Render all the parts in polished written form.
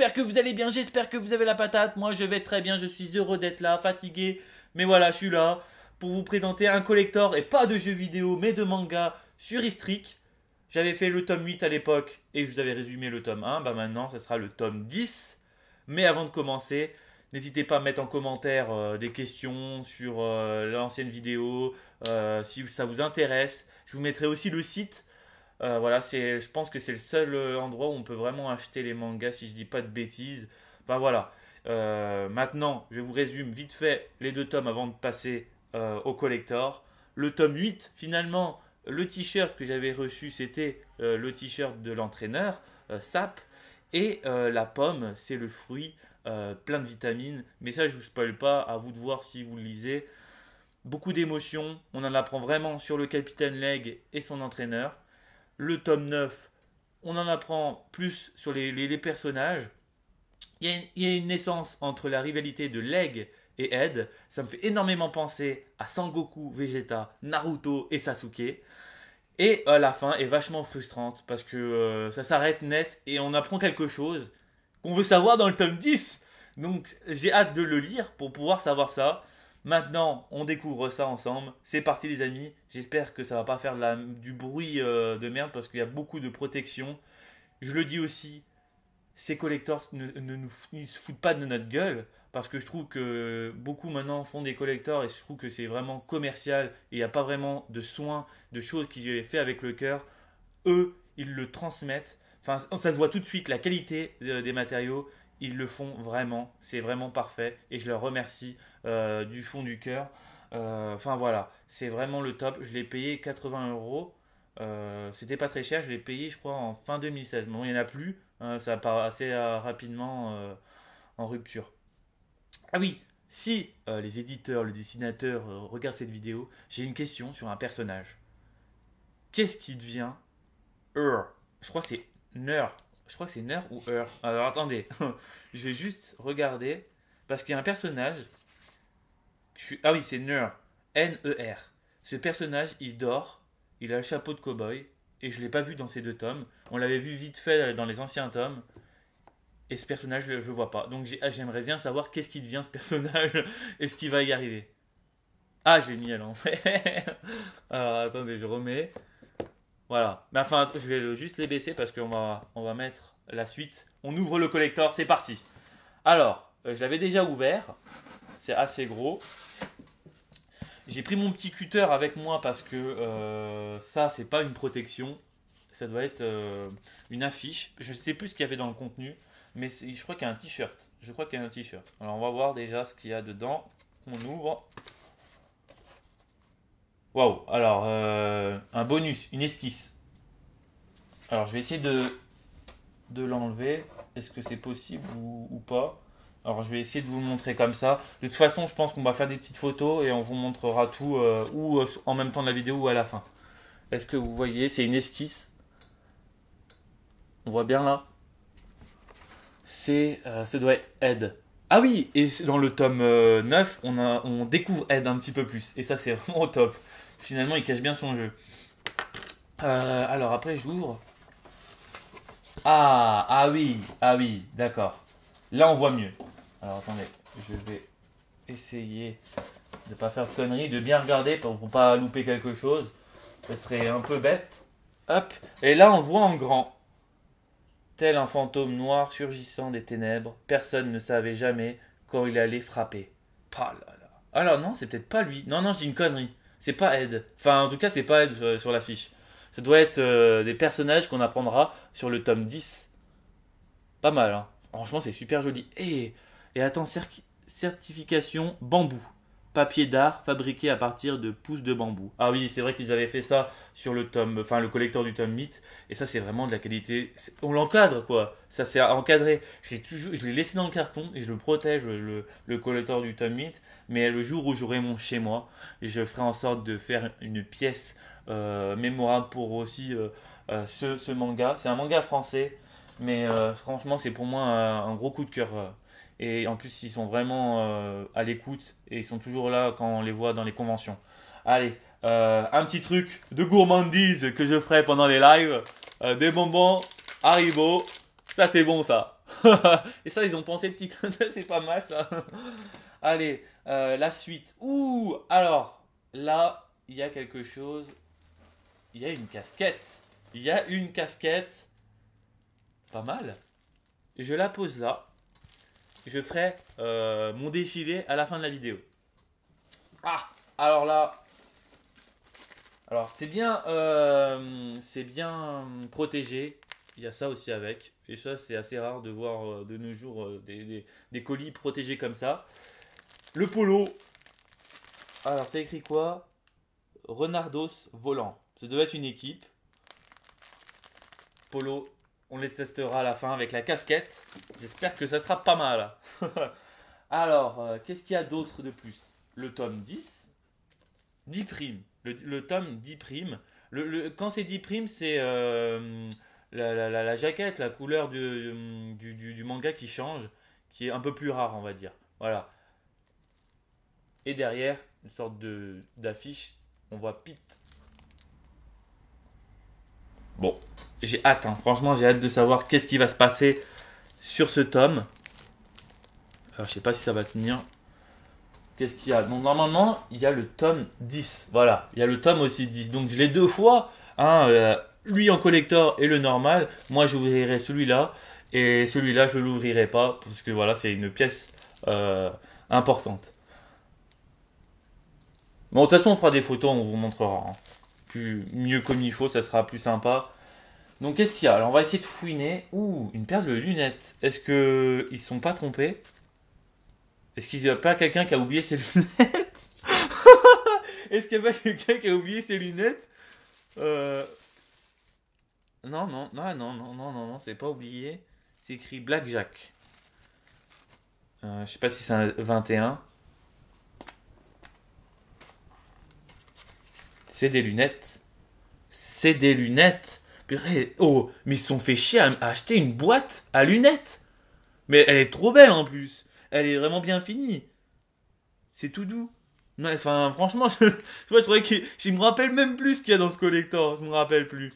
j'espère que vous allez bien, j'espère que vous avez la patate. Moi, je vais très bien, je suis heureux d'être là, fatigué. Mais voilà, je suis là pour vous présenter un collector et pas de jeux vidéo, mais de manga sur Istrik. J'avais fait le tome 8 à l'époque et je vous avais résumé le tome 1. Bah maintenant, ça sera le tome 10. Mais avant de commencer, n'hésitez pas à mettre en commentaire des questions sur l'ancienne vidéo, si ça vous intéresse. Je vous mettrai aussi le site. Voilà, je pense que c'est le seul endroit où on peut vraiment acheter les mangas, si je dis pas de bêtises. Enfin voilà. Maintenant, je vous résume vite fait les deux tomes avant de passer au collector. Le tome 8, finalement, le t-shirt que j'avais reçu, c'était le t-shirt de l'entraîneur, Sap. Et la pomme, c'est le fruit plein de vitamines. Mais ça, je ne vous spoil pas, à vous de voir si vous le lisez. Beaucoup d'émotions, on en apprend vraiment sur le capitaine Leg et son entraîneur. Le tome 9, on en apprend plus sur les personnages. Il y a une naissance entre la rivalité de Leg et Ed. Ça me fait énormément penser à Sangoku, Vegeta, Naruto et Sasuke. Et la fin est vachement frustrante parce que ça s'arrête net et on apprend quelque chose qu'on veut savoir dans le tome 10. Donc j'ai hâte de le lire pour pouvoir savoir ça. Maintenant, on découvre ça ensemble. C'est parti les amis. J'espère que ça va pas faire du bruit de merde parce qu'il y a beaucoup de protection. Je le dis aussi, ces collectors ils se foutent pas de notre gueule parce que je trouve que beaucoup maintenant font des collectors et je trouve que c'est vraiment commercial et il n'y a pas vraiment de soins, de choses qui sont faites avec le cœur. Eux, ils le transmettent. Enfin, ça se voit tout de suite la qualité des matériaux. Ils le font vraiment, c'est vraiment parfait et je leur remercie du fond du cœur. Enfin voilà, c'est vraiment le top. Je l'ai payé 80 euros. C'était pas très cher, je l'ai payé je crois en fin 2016. Bon, il n'y en a plus, hein, ça part assez rapidement en rupture. Ah oui, si les éditeurs, le dessinateur regardent cette vidéo, j'ai une question sur un personnage. Qu'est-ce qui devient Ur? Je crois que c'est Ner. Je crois que c'est Ner ou Ur. Alors attendez, je vais juste regarder parce qu'il y a un personnage. Ah oui, c'est Ner. N-E-R. Ce personnage, il dort, il a le chapeau de cow-boy et je ne l'ai pas vu dans ces deux tomes. On l'avait vu vite fait dans les anciens tomes. Et ce personnage, je ne le vois pas. Donc j'aimerais bien savoir qu'est-ce qui devient ce personnage. Est-ce qu'il va y arriver? Ah, je l'ai mis à l'envers. Alors attendez, je remets. Voilà. Mais enfin, je vais juste les baisser parce on va mettre la suite. On ouvre le collector, c'est parti. Alors, je l'avais déjà ouvert. C'est assez gros. J'ai pris mon petit cutter avec moi parce que ça, c'est pas une protection. Ça doit être une affiche. Je ne sais plus ce qu'il y avait dans le contenu. Mais je crois qu'il y a un t-shirt. Je crois qu'il y a un t-shirt. Alors, on va voir déjà ce qu'il y a dedans. On ouvre. Waouh, alors un bonus, une esquisse. Alors je vais essayer de l'enlever. Est-ce que c'est possible ou pas? Alors je vais essayer de vous le montrer comme ça. De toute façon, je pense qu'on va faire des petites photos et on vous montrera tout ou en même temps de la vidéo ou à la fin. Est-ce que vous voyez? C'est une esquisse. On voit bien là. Ça doit être Ed. Ah oui, et dans le tome 9, on découvre Ed un petit peu plus. Et ça, c'est vraiment au top. Finalement, il cache bien son jeu. Alors après, j'ouvre. Ah oui, d'accord. Là, on voit mieux. Alors attendez, je vais essayer de ne pas faire de conneries, de bien regarder pour ne pas louper quelque chose. Ce serait un peu bête. Hop, et là, on le voit en grand. Tel un fantôme noir surgissant des ténèbres, personne ne savait jamais quand il allait frapper. Ah là là. Alors non, c'est peut-être pas lui. Non, non, je dis une connerie. C'est pas Ed. Enfin, en tout cas, c'est pas Ed sur l'affiche. Ça doit être des personnages qu'on apprendra sur le tome 10. Pas mal, hein. Franchement, c'est super joli. Et attends, certification bambou. Papier d'art fabriqué à partir de pousses de bambou. Ah oui, c'est vrai qu'ils avaient fait ça sur le tome, enfin le collector du tome 8. Et ça, c'est vraiment de la qualité. On l'encadre, quoi. Ça, c'est encadré. Je l'ai laissé dans le carton et je le protège, le collector du tome 8. Mais le jour où j'aurai mon chez moi, je ferai en sorte de faire une pièce mémorable pour aussi ce manga. C'est un manga français. Mais franchement, c'est pour moi un gros coup de cœur. Et en plus, ils sont vraiment à l'écoute et ils sont toujours là quand on les voit dans les conventions. Allez, un petit truc de gourmandise que je ferai pendant les lives. Des bonbons Haribo. Ça, c'est bon, ça. Et ça, ils ont pensé le petit clin d'œil, c'est pas mal ça. Allez, la suite. Ouh, alors, là, il y a quelque chose. Il y a une casquette. Il y a une casquette. Pas mal. Et je la pose là. Je ferai mon défilé à la fin de la vidéo. Ah, alors là. Alors, c'est bien protégé. Il y a ça aussi avec. Et ça, c'est assez rare de voir de nos jours des colis protégés comme ça. Le polo. Alors, c'est écrit quoi? Renardos volant. Ça doit être une équipe. Polo. On les testera à la fin avec la casquette. J'espère que ça sera pas mal. Alors, qu'est-ce qu'il y a d'autre de plus? Le tome 10. 10 primes. Le tome 10 primes. Quand c'est 10 primes, c'est la jaquette, la couleur du manga qui change, qui est un peu plus rare, on va dire. Voilà. Et derrière, une sorte d'affiche, on voit Pete. Bon, j'ai hâte, hein. Franchement, j'ai hâte de savoir qu'est-ce qui va se passer sur ce tome. Alors, je sais pas si ça va tenir. Qu'est-ce qu'il y a? Donc, normalement, il y a le tome 10. Voilà, il y a le tome aussi 10. Donc, je l'ai deux fois. Hein, lui en collector et le normal. Moi, j'ouvrirai celui-là. Et celui-là, je ne l'ouvrirai pas. Parce que voilà, c'est une pièce importante. Bon, de toute façon, on fera des photos, on vous montrera. Hein. Mieux comme il faut, ça sera plus sympa. Donc, qu'est-ce qu'il y a? Alors, on va essayer de fouiner. Ouh, une paire de lunettes. Est-ce qu'ils ne sont pas trompés? Est-ce qu'il n'y a pas quelqu'un qui a oublié ses lunettes? Est-ce qu'il n'y a pas quelqu'un qui a oublié ses lunettes? Non, non, non, non, non, non, non, non, c'est pas oublié. C'est écrit Blackjack. Je sais pas si c'est un 21. C'est des lunettes. C'est des lunettes. Purée, oh, mais ils se sont fait chier à acheter une boîte à lunettes. Mais elle est trop belle en plus. Elle est vraiment bien finie. C'est tout doux. Non, enfin, franchement, je trouvais je me rappelle même plus ce qu'il y a dans ce collector. Je me rappelle plus.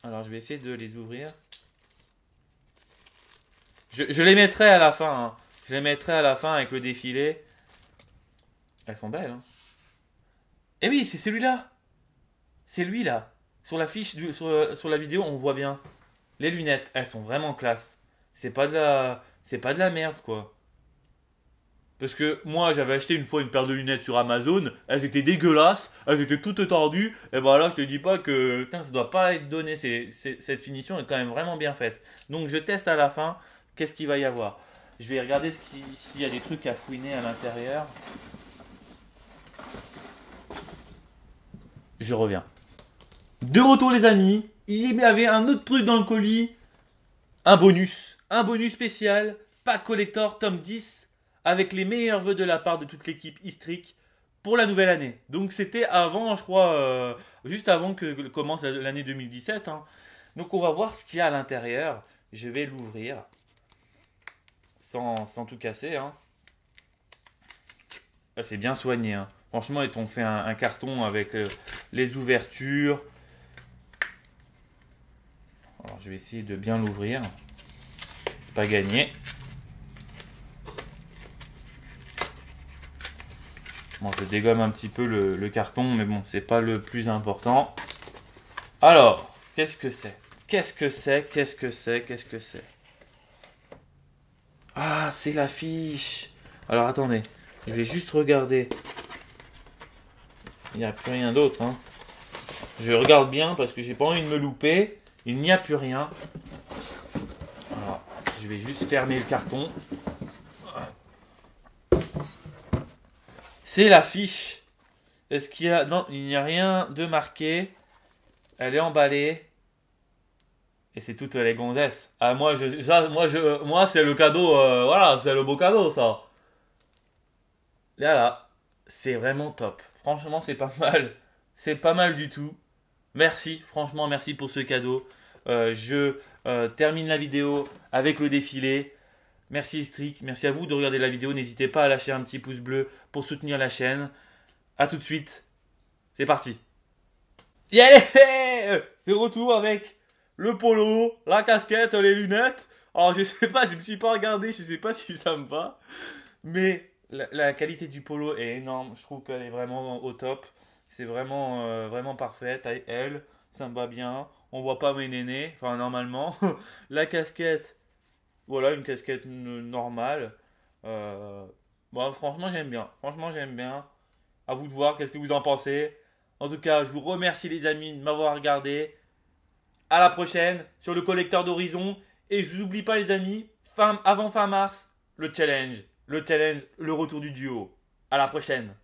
Alors, je vais essayer de les ouvrir. Je les mettrai à la fin. Hein. Je les mettrai à la fin avec le défilé. Elles sont belles. Hein. Eh oui, c'est celui-là. C'est lui là. Sur la fiche, sur la vidéo, on voit bien. Les lunettes, elles sont vraiment classe. C'est pas de la merde quoi. Parce que moi, j'avais acheté une fois une paire de lunettes sur Amazon. Elles étaient dégueulasses. Elles étaient toutes tordues. Et ben là, je te dis pas que putain, ça doit pas être donné. Cette finition est quand même vraiment bien faite. Donc, je teste à la fin. Qu'est-ce qu'il va y avoir? Je vais regarder s'il y a des trucs à fouiner à l'intérieur. Je reviens. De retour, les amis. Il y avait un autre truc dans le colis. Un bonus. Un bonus spécial. Pack collector, tome 10. Avec les meilleurs vœux de la part de toute l'équipe Istric pour la nouvelle année. Donc c'était avant, je crois, juste avant que commence l'année 2017. Hein. Donc on va voir ce qu'il y a à l'intérieur. Je vais l'ouvrir sans tout casser. Hein. Ah, c'est bien soigné. Hein. Franchement, ils t'ont fait un carton avec les ouvertures. Alors je vais essayer de bien l'ouvrir. C'est pas gagné. Bon, je dégomme un petit peu le carton, mais bon, c'est pas le plus important. Alors, qu'est-ce que c'est? Qu'est-ce que c'est? Qu'est-ce que c'est? Qu'est-ce que c'est? Ah, c'est l'affiche. Alors, attendez. Je vais juste regarder. Il n'y a plus rien d'autre. Hein. Je regarde bien parce que j'ai pas envie de me louper. Il n'y a plus rien. Alors, je vais juste fermer le carton. C'est l'affiche. Est-ce qu'il y a... Non, il n'y a rien de marqué. Elle est emballée. Et c'est toutes les gonzesses. Ah, moi, c'est le cadeau. Voilà, c'est le beau cadeau, ça. Là, c'est vraiment top. Franchement, c'est pas mal. C'est pas mal du tout. Merci, franchement, merci pour ce cadeau. Je termine la vidéo avec le défilé. Merci Istric, merci à vous de regarder la vidéo. N'hésitez pas à lâcher un petit pouce bleu pour soutenir la chaîne. A tout de suite. C'est parti. Yeah, c'est retour avec le polo, la casquette, les lunettes. Alors je sais pas, je me suis pas regardé, je sais pas si ça me va. Mais la qualité du polo est énorme. Je trouve qu'elle est vraiment au top. C'est vraiment, vraiment parfait. Taille L, ça me va bien. On voit pas mes nénés, enfin normalement. La casquette, voilà, une casquette normale. Euh, bon, franchement, j'aime bien. Franchement, j'aime bien. À vous de voir, qu'est-ce que vous en pensez. En tout cas, je vous remercie les amis de m'avoir regardé. À la prochaine sur le collecteur d'horizon. Et je vous oublie pas les amis, avant fin mars, le challenge, le retour du duo. À la prochaine.